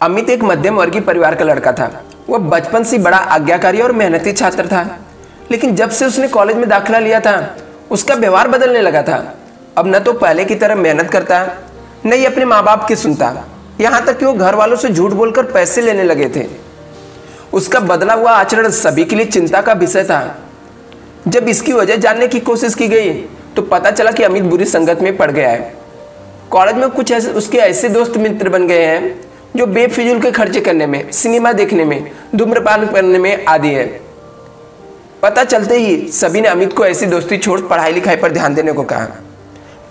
अमित एक मध्यम वर्गीय परिवार का लड़का था। वह बचपन से बड़ा आज्ञाकारी और मेहनती छात्र था, लेकिन जब से उसने कॉलेज में दाखिला लिया था उसका व्यवहार बदलने लगा था। अब न तो पहले की तरह मेहनत करता, न ही अपने माँ बाप की सुनता, यहाँ तक कि वो घर वालों से झूठ बोलकर पैसे लेने लगे थे। उसका बदला हुआ आचरण सभी के लिए चिंता का विषय था। जब इसकी वजह जानने की कोशिश की गई तो पता चला कि अमित बुरी संगत में पड़ गया है। कॉलेज में कुछ उसके ऐसे दोस्त मित्र बन गए हैं जो बेफिजूल के खर्चे करने में, सिनेमा देखने में, धूम्रपान करने में आदि है। पता चलते ही सभी ने अमित को ऐसी दोस्ती छोड़ पढ़ाई लिखाई पर ध्यान देने को कहा,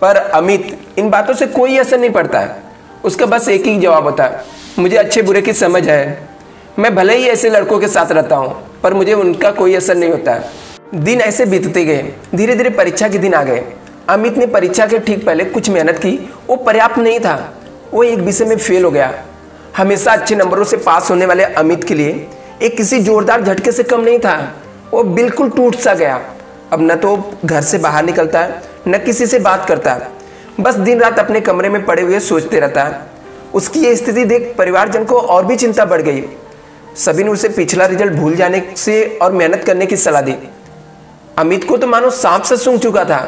पर अमित इन बातों से कोई असर नहीं पड़ता है। उसका बस एक ही जवाब होता है, मुझे अच्छे बुरे की समझ है, मैं भले ही ऐसे लड़कों के साथ रहता हूँ पर मुझे उनका कोई असर नहीं होता है। दिन ऐसे बीतते गए, धीरे धीरे परीक्षा के दिन आ गए। अमित ने परीक्षा के ठीक पहले कुछ मेहनत की, वो पर्याप्त नहीं था। वो एक विषय में फेल हो गया। हमेशा अच्छे नंबरों से पास होने वाले अमित के लिए एक किसी जोरदार झटके से कम नहीं था। वो बिल्कुल टूट सा गया। अब न तो घर से बाहर निकलता है, न किसी से बात करता है, बस दिन रात अपने कमरे में पड़े हुए सोचते रहता है। उसकी ये स्थिति देख परिवारजन को और भी चिंता बढ़ गई। सभी ने उसे पिछला रिजल्ट भूल जाने से और मेहनत करने की सलाह दी। अमित को तो मानो सांप से सूंघ चुका था,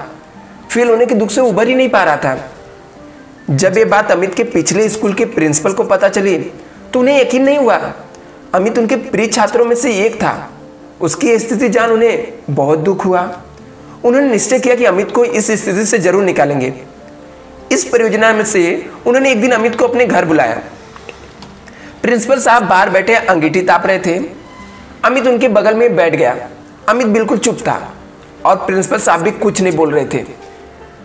फेल होने के दुख से उभर ही नहीं पा रहा था। जब ये बात अमित के पिछले स्कूल के प्रिंसिपल को पता चली तो उन्हें यकीन नहीं हुआ। अमित उनके प्रिय छात्रों में से एक था। उसकी स्थिति जान उन्हें बहुत दुख हुआ। उन्होंने निश्चय किया कि अमित को इस स्थिति से जरूर निकालेंगे। इस परियोजना में से उन्होंने एक दिन अमित को अपने घर बुलाया। प्रिंसिपल साहब बाहर बैठे अंगीठी ताप रहे थे। अमित उनके बगल में बैठ गया। अमित बिल्कुल चुप था और प्रिंसिपल साहब भी कुछ नहीं बोल रहे थे।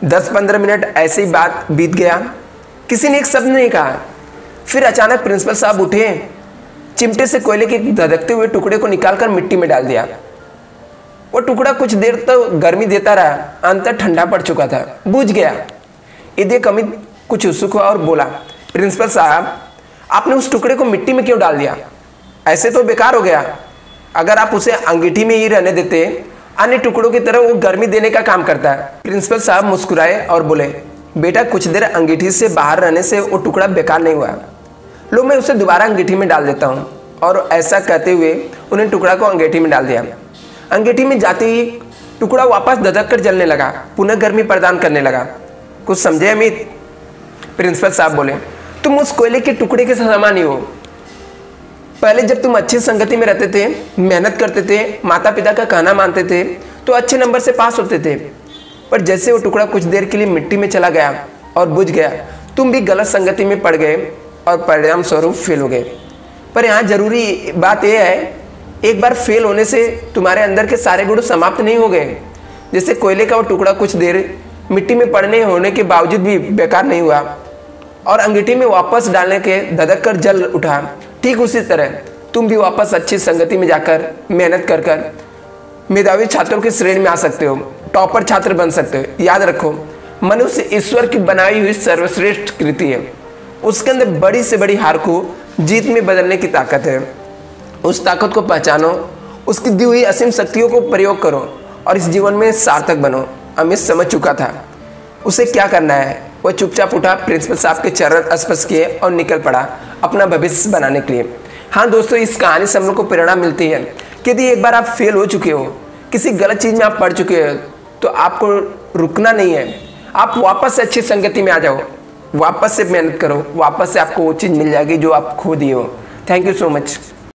10-15 मिनट ऐसे ही बात बीत गया। किसी ने एक शब्द नहीं कहा। फिर अचानक प्रिंसिपल साहब उठे, चिमटे से कोयले के धधकते हुए टुकड़े को निकालकर मिट्टी में डाल दिया। वो टुकड़ा कुछ देर तक तो गर्मी देता रहा, अंत ठंडा पड़ चुका था, बुझ गया। ये देख अमित कुछ उत्सुक हुआ और बोला, प्रिंसिपल साहब आपने उस टुकड़े को मिट्टी में क्यों डाल दिया? ऐसे तो बेकार हो गया। अगर आप उसे अंगीठी में ही रहने देते, अन्य टुकड़ों की तरह वो गर्मी देने का काम करता है। प्रिंसिपल साहब मुस्कुराए और बोले, बेटा कुछ देर अंगीठी से बाहर रहने से वो टुकड़ा बेकार नहीं हुआ। लो मैं उसे दोबारा अंगीठी में डाल देता हूँ। और ऐसा कहते हुए उन्हें टुकड़ा को अंगीठी में डाल दिया। अंगीठी में जाते ही टुकड़ा वापस धधक कर जलने लगा, पुनः गर्मी प्रदान करने लगा। कुछ समझे अमित? प्रिंसिपल साहब बोले, तुम उस कोयले के टुकड़े के समान ही हो। पहले जब तुम अच्छी संगति में रहते थे, मेहनत करते थे, माता पिता का कहना मानते थे तो अच्छे नंबर से पास होते थे। पर जैसे वो टुकड़ा कुछ देर के लिए मिट्टी में चला गया और बुझ गया, तुम भी गलत संगति में पड़ गए और परिणाम स्वरूप फेल हो गए। पर यहाँ जरूरी बात यह है, एक बार फेल होने से तुम्हारे अंदर के सारे गुण समाप्त नहीं हो गए। जैसे कोयले का वो टुकड़ा कुछ देर मिट्टी में पड़ने होने के बावजूद भी बेकार नहीं हुआ और अंगीठी में वापस डालने के धधक कर जल उठा, ठीक उसी तरह तुम भी वापस अच्छी संगति में जाकर मेहनत कर कर मेधावी छात्रों की श्रेणी में आ सकते हो, टॉपर छात्र बन सकते हो। याद रखो, मनुष्य ईश्वर की बनाई हुई सर्वश्रेष्ठ कृति है। उसके अंदर बड़ी से बड़ी हार को जीत में बदलने की ताकत है। उस ताकत को पहचानो, उसकी दी हुई असीम शक्तियों को प्रयोग करो और इस जीवन में सार्थक बनो। अमित समझ चुका था उसे क्या करना है। वह चुपचाप उठा, प्रिंसिपल साहब के चरण स्पर्श किए और निकल पड़ा अपना भविष्य बनाने के लिए। हाँ दोस्तों, इस कहानी से हम लोग को प्रेरणा मिलती है कि यदि एक बार आप फेल हो चुके हो, किसी गलत चीज़ में आप पढ़ चुके हो, तो आपको रुकना नहीं है। आप वापस से अच्छी संगति में आ जाओ, वापस से मेहनत करो, वापस से आपको वो चीज़ मिल जाएगी जो आप खो दिए हो। Thank you so much.